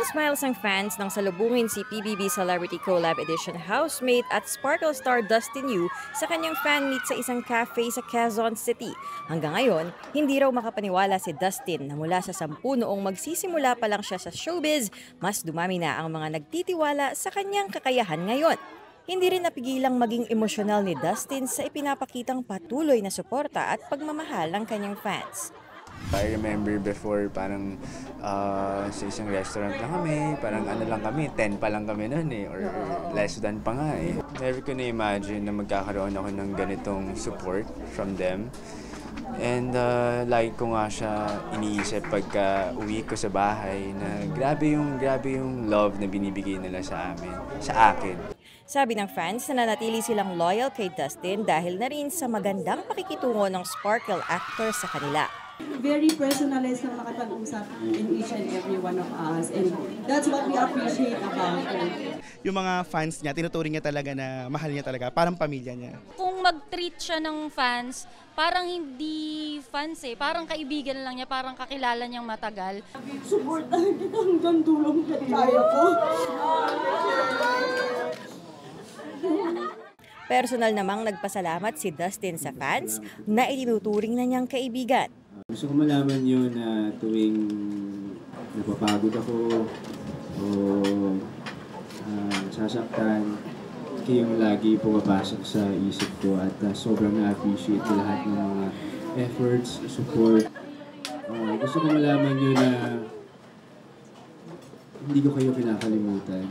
Smiles ang fans nang salubungin si PBB Celebrity Collab Edition housemate at Sparkle star Dustin Yu sa kanyang fan meet sa isang cafe sa Quezon City. Hanggang ngayon, hindi raw makapaniwala si Dustin na mula sa 10 noong magsisimula pa lang siya sa showbiz, mas dumami na ang mga nagtitiwala sa kanyang kakayahan ngayon. Hindi rin napigilang maging emosyonal ni Dustin sa ipinapakitang patuloy na suporta at pagmamahal ng kanyang fans. I remember before parang sa isang restaurant lang kami, parang ano lang kami, 10 pa lang kami noon or less than pa nga eh. Never ko na-imagine na magkakaroon ako ng ganitong support from them. And lagi ko nga siya iniisip pagka uwi ko sa bahay na grabe yung love na binibigay nila sa akin. Sabi ng fans na nanatili silang loyal kay Dustin dahil na rin sa magandang pakikitungo ng Sparkle actor sa kanila. Very personalized na makapag-usap in each and every one of us, and that's what we appreciate about her. Yung mga fans niya, tinuturing niya talaga na mahal niya talaga, parang pamilya niya. Kung mag-treat siya ng fans, parang hindi fans parang kaibigan lang niya, parang kakilala niyang matagal. Supportahan kita hanggang dulong kaya ko. Personal namang nagpasalamat si Dustin sa fans na itinuturing na niyang kaibigan. Gusto ko malaman yun na tuwing napapagod ako o sasaktan, kayong lagi pumapasok sa isip ko at sobrang na-appreciate ko lahat ng mga efforts, support. Gusto ko malaman yun na hindi ko kayo kinakalimutan.